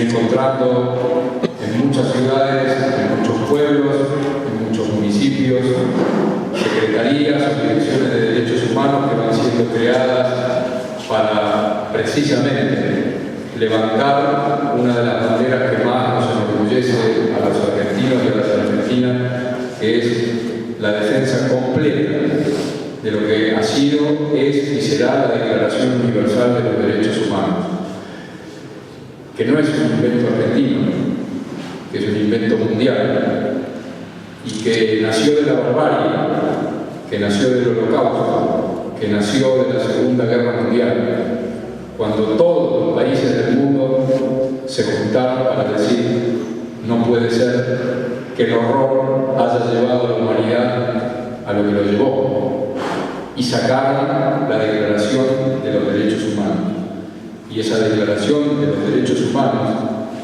viene encontrando en muchas ciudades, en muchos pueblos, en muchos municipios, secretarías o direcciones de derechos humanos que van siendo creadas para precisamente levantar una de las banderas que más nos enorgullece a los argentinos y a las argentinas, que es la defensa completa de lo que ha sido, es y será la Declaración Universal de los Derechos Humanos, que no es un invento argentino, que es un invento mundial y que nació de la barbarie, que nació del Holocausto, que nació de la Segunda Guerra Mundial, cuando todos los países del mundo se juntaron para decir: no puede ser que el horror haya llevado a la humanidad a lo que lo llevó, y sacaron la Declaración de los Derechos Humanos. Y esa Declaración de los Derechos Humanos,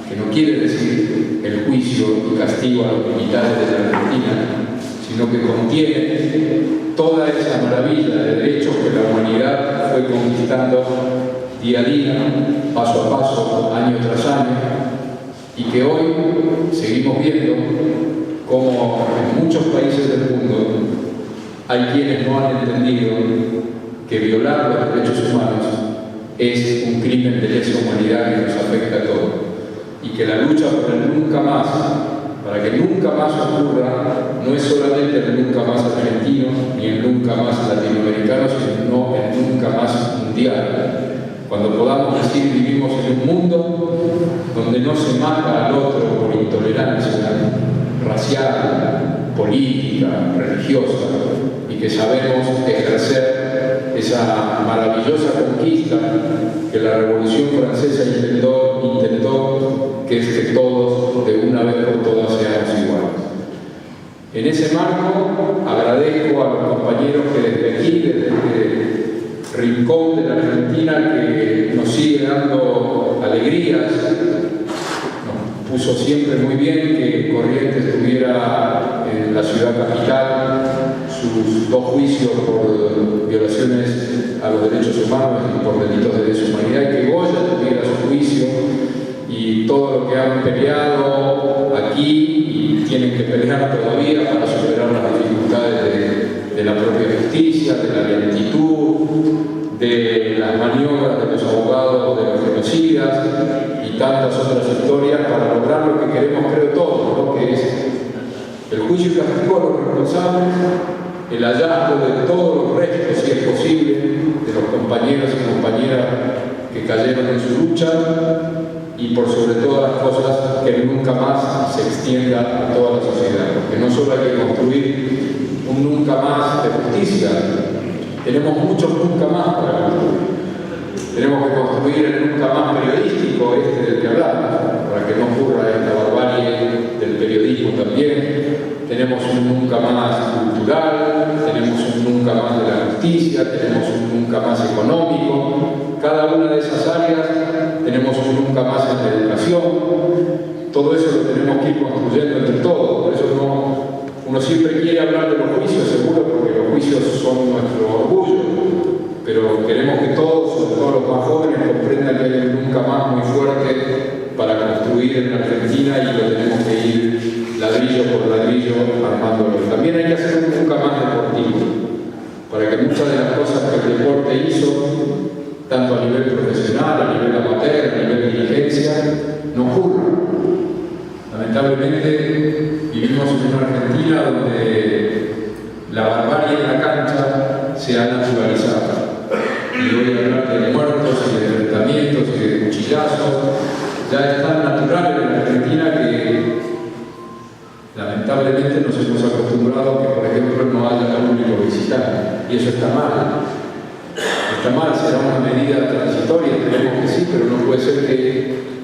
que no quiere decir el juicio y castigo a los militares de la Argentina, sino que contiene toda esa maravilla de derechos que la humanidad fue conquistando día a día, paso a paso, año tras año, y que hoy seguimos viendo como en muchos países del mundo hay quienes no han entendido que violar los derechos humanos es un crimen de lesa humanidad que nos afecta a todos, y que la lucha por el nunca más, para que nunca más ocurra, no es solamente el nunca más argentino ni el nunca más latinoamericano, sino el nunca más mundial. Cuando podamos decir: vivimos en un mundo donde no se mata al otro por intolerancia racial, política, religiosa, y que sabemos ejercer esa maravillosa conquista que la Revolución Francesa intentó, que es que todos, de una vez por todas, seamos iguales. En ese marco, agradezco a los compañeros que desde aquí, desde este rincón de la Argentina, que nos sigue dando alegrías, nos puso siempre muy bien que Corrientes tuviera en la ciudad capital sus 2 juicios por violaciones a los derechos humanos y por delitos de lesa humanidad, y que Goya tuviera su juicio, y todo lo que han peleado aquí y tienen que pelear todavía para superar las dificultades de la propia justicia, de la lentitud, de las maniobras de los abogados de los genocidas y tantas otras historias para lograr lo que queremos, creo todos, ¿no? Que es el juicio y castigo a los responsables, el hallazgo de todos los restos, si es posible, de los compañeros y compañeras que cayeron en su lucha, y por sobre todas las cosas que nunca más se extienda a toda la sociedad, porque no solo hay que construir un nunca más de justicia, tenemos muchos nunca más para construir. Tenemos que construir el nunca más periodístico, del que hablamos, para que no ocurra esta barbarie del periodismo también. Tenemos un nunca más cultural, tenemos un nunca más de la justicia, tenemos un nunca más económico. Cada una de esas áreas tenemos un nunca más en la educación. Todo eso lo tenemos que ir construyendo entre todos. Por eso uno siempre quiere hablar de los juicios, seguro, porque los juicios son nuestro orgullo, pero queremos que todos, sobre todo los más jóvenes, comprendan que hay un nunca más muy fuerte para construir en la Argentina, y lo tenemos que ir ladrillo por ladrillo armándolo. También hay que hacer un nunca más deportivo, para que muchas de las cosas que el deporte hizo, tanto a nivel profesional, a nivel amateur, a nivel dirigencia, no ocurran. Lamentablemente vivimos en una Argentina donde la barbarie en la cancha se ha naturalizado. Y voy a hablar de muertos y de enfrentamientos y de cuchillazos. Ya es tan natural en la Argentina que lamentablemente nos hemos acostumbrado a que, por ejemplo, no haya público visitante. Y eso está mal. Está mal, será una medida transitoria, tenemos que sí, pero no puede ser que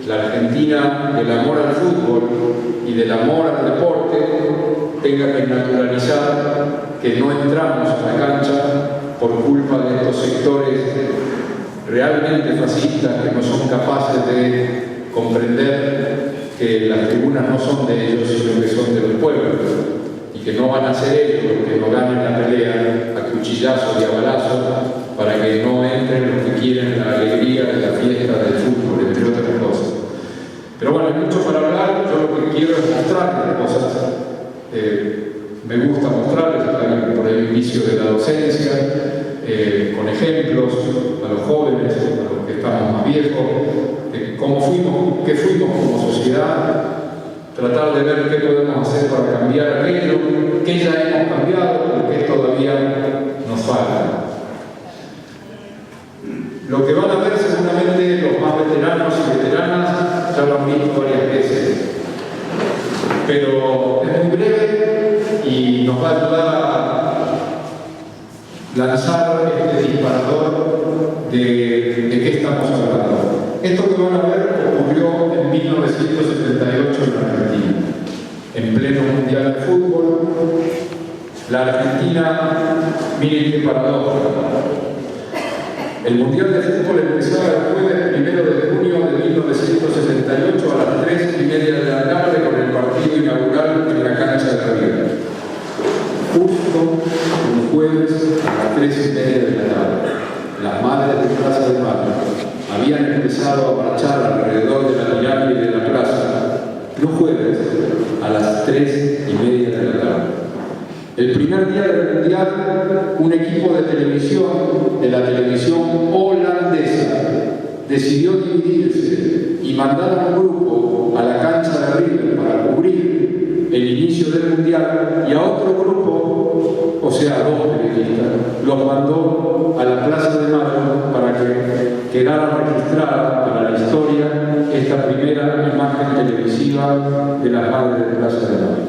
la Argentina, del amor al fútbol y del amor al deporte, tenga que naturalizar que no entramos a la cancha por culpa de estos sectores realmente fascistas que no son capaces de comprender que las tribunas no son de ellos, sino que son de los pueblos, y que no van a ser ellos los que no ganen la pelea a cuchillazos y a balazos para que no entren los que quieren la alegría de la fiesta del fútbol, entre otras cosas. Pero inicio de la docencia, con ejemplos a los jóvenes, a los que estamos más viejos, de cómo fuimos, qué fuimos como sociedad, tratar de ver qué podemos hacer para cambiar aquello, qué ya hemos cambiado, pero qué todavía nos falta. Lo que van a ver seguramente los más veteranos y veteranas ya lo han visto varias veces, pero es muy breve y nos va a ayudar a lanzar este disparador de qué estamos hablando. Esto que van a ver ocurrió en 1978 en la Argentina, en pleno Mundial de Fútbol. La Argentina, miren qué paradoja. El Mundial de Fútbol empezaba el jueves 1 de junio de 1978 a las 3:30 de la tarde con el partido inaugural en la cancha de River. Justo un jueves a las 3:30 de la tarde. Las madres de Plaza de Mayo habían empezado a marchar alrededor de la pirámide de la plaza los jueves a las 3:30 de la tarde. El primer día del Mundial, un equipo de televisión, de la televisión holandesa, decidió dividirse y mandar a un grupo a la cancha de River para cubrir el inicio del Mundial y a otro grupo, o sea, 2 periodistas, los mandó a la Plaza de Mayo para que quedara registrada para la historia esta primera imagen televisiva de las madres de Plaza de Mayo.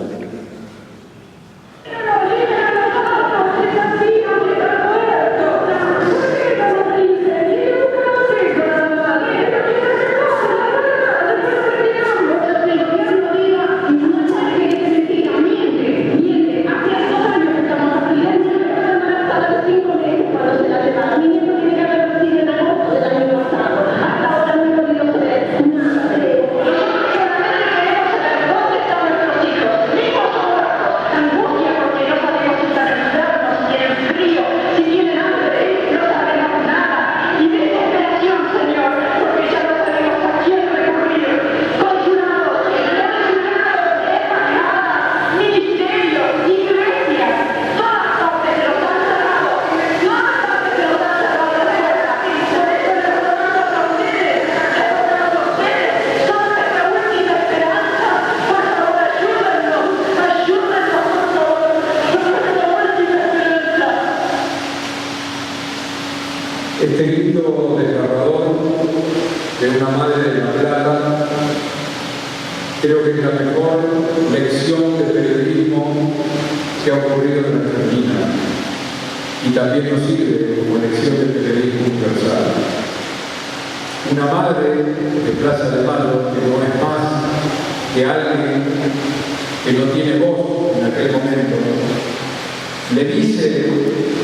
Este grito desgarrador de una madre de La Plata creo que es la mejor lección de periodismo que ha ocurrido en Argentina y también nos sirve como lección de periodismo universal. Una madre de Plaza de Mayo que no es más que alguien que no tiene voz en aquel momento, le dice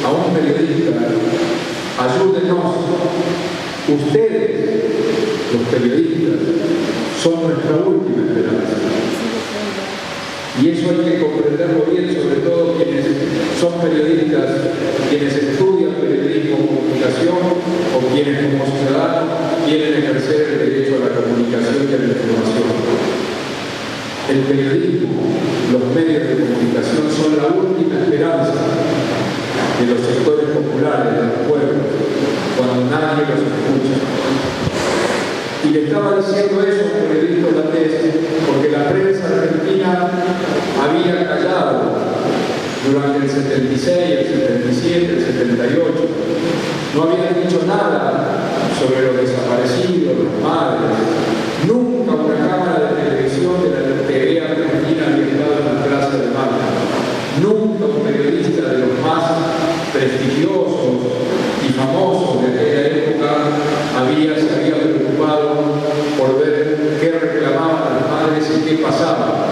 a un periodista: ayúdenos, ustedes, los periodistas, son nuestra última esperanza. Y eso hay que comprenderlo bien, sobre todo quienes son periodistas, quienes estudian periodismo o comunicación, o quienes como ciudadanos quieren ejercer el derecho a la comunicación y a la información. El periodismo, los medios de comunicación son la última esperanza de los sectores populares, de los pueblos, cuando nadie los escucha. Y le estaba diciendo eso a un periodista holandés porque la prensa argentina había callado durante el 76, el 77, el 78. No habían dicho nada sobre los desaparecidos, los madres. Nunca una cámara de televisión de la TV argentina había estado en la Plaza de Mayo. Nunca un periodista de los más prestigiosos y famosos de aquella época se había preocupado por ver qué reclamaban las madres y qué pasaba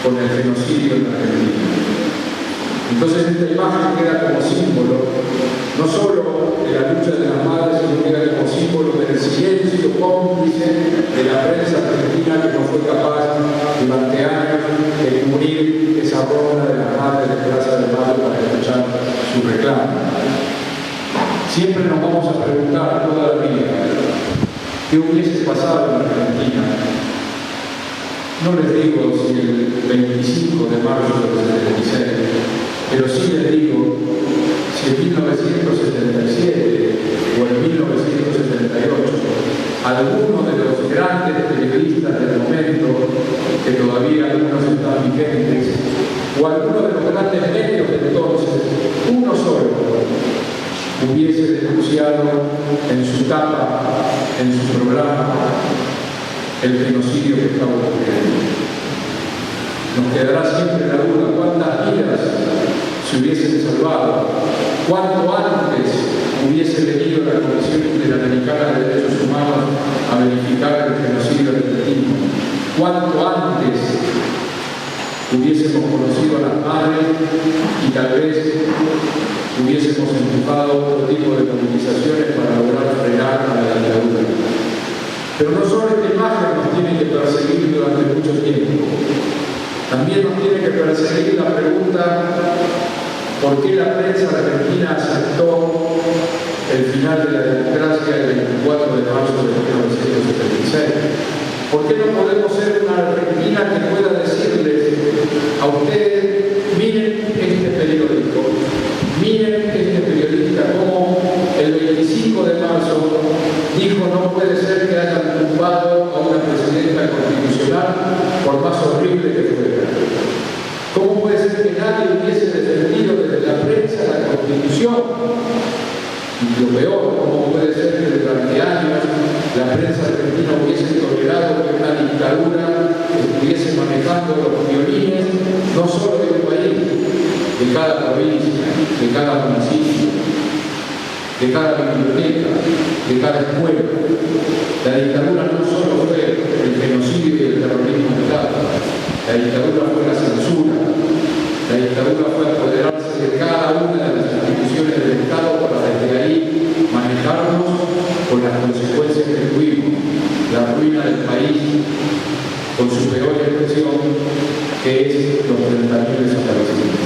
con el genocidio en Argentina. Entonces esta imagen queda como símbolo no solo de la lucha de las madres, sino queda como símbolo del silencio cómplice de la prensa argentina que no fue capaz durante años de cubrir esa ronda de las madres de Plaza de Mayo para escuchar su reclamo. Siempre nos vamos a preguntar toda la vida qué hubiese pasado en Argentina. No les digo si el 25 de marzo del 76 Pero sí les digo, si en 1977 o en 1978 algunos de los grandes periodistas del momento, que todavía algunos están vigentes, o algunos de los grandes medios de entonces, uno solo, hubiese denunciado en su tapa, en su programa, el genocidio que estaba ocurriendo. Nos quedará siempre la duda cuántas vidas se hubiesen salvado, cuánto antes hubiese venido la Comisión Interamericana de Derechos Humanos a verificar el genocidio argentino, cuánto antes hubiésemos conocido a las madres y tal vez hubiésemos empujado otro tipo de movilizaciones para lograr frenar a la dictadura. Pero no solo esta imagen nos tiene que perseguir durante mucho tiempo, también nos tiene que perseguir la pregunta ¿por qué la prensa argentina aceptó el final de la democracia el 24 de marzo de 1976? ¿Por qué no podemos ser una Argentina que pueda decirles a ustedes, miren este periódico, miren este periodista, como el 25 de marzo dijo no puede ser que hayan tumbado a una presidenta constitucional por más horrible que fuera? ¿Cómo puede ser que nadie hubiese defendido desde la prensa la Constitución? Y lo peor, ¿cómo puede ser que durante años la prensa argentina hubiese tolerado que una dictadura estuviese manejando los violines, no solo de un país, de cada provincia, de cada municipio, de cada biblioteca, de cada escuela? La dictadura no solo fue el genocidio y el terrorismo de Estado, la dictadura fue la censura, la dictadura fue apoderarse de cada una de las instituciones del Estado para desde ahí manejarnos con las consecuencias que tuvimos, la ruina del país, con su peor expresión, que es los 30.000 desaparecidos.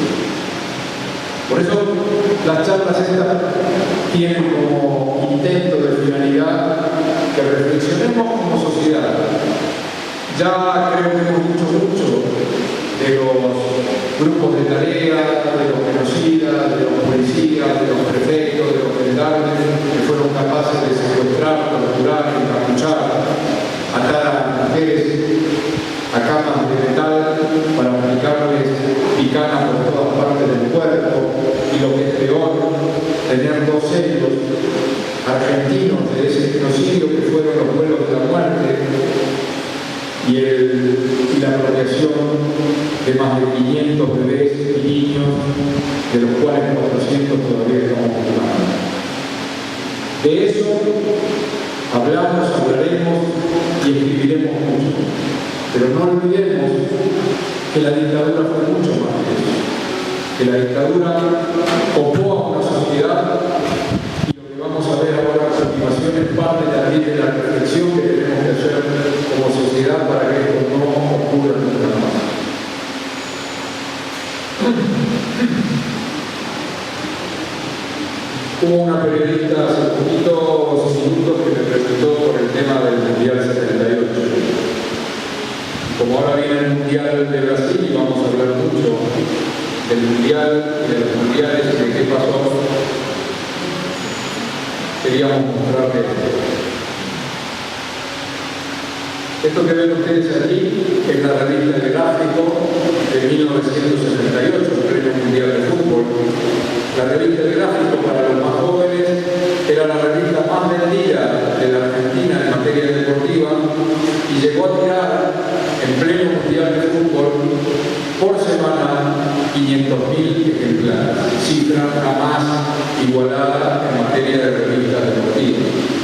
Por eso las charlas estas tienen como intento de finalidad que reflexionemos como sociedad. Ya creo que hemos dicho mucho de los grupos de tarea, de los genocidas, de los policías, de los prefectos, de los gendarmes que fueron capaces de secuestrar, torturar, encapuchar, atar a las mujeres a camas de metal para aplicarles picanas por todas partes del cuerpo, y lo que es peor, tener 2 sellos argentinos de ese genocidio que fueron los vuelos de la muerte y la apropiación de más de 500 bebés y niños, de los cuales 400 todavía estamos buscando. De eso hablamos, hablaremos y escribiremos mucho. Pero no olvidemos que la dictadura fue mucho más que eso. Que la dictadura copó a una sociedad, y lo que vamos a ver ahora a continuación es parte también de la reflexión que tenemos que hacer como sociedad para que esto no ocurra nunca más. Hubo una periodista hace poquitos minutos que me preguntó por el tema del Mundial 78. Como ahora viene el Mundial de Brasil y vamos a hablar mucho del Mundial y de los mundiales y de qué pasó, queríamos mostrarles esto que ven ustedes aquí es la revista El Gráfico de 1978, el Premio Mundial de Fútbol. La revista El Gráfico, para los más jóvenes, era la revista más vendida de la Argentina en materia deportiva y llegó a tirar en pleno Mundial de Fútbol por semana 500.000 ejemplares, cifra jamás igualada en materia de revistas deportivas.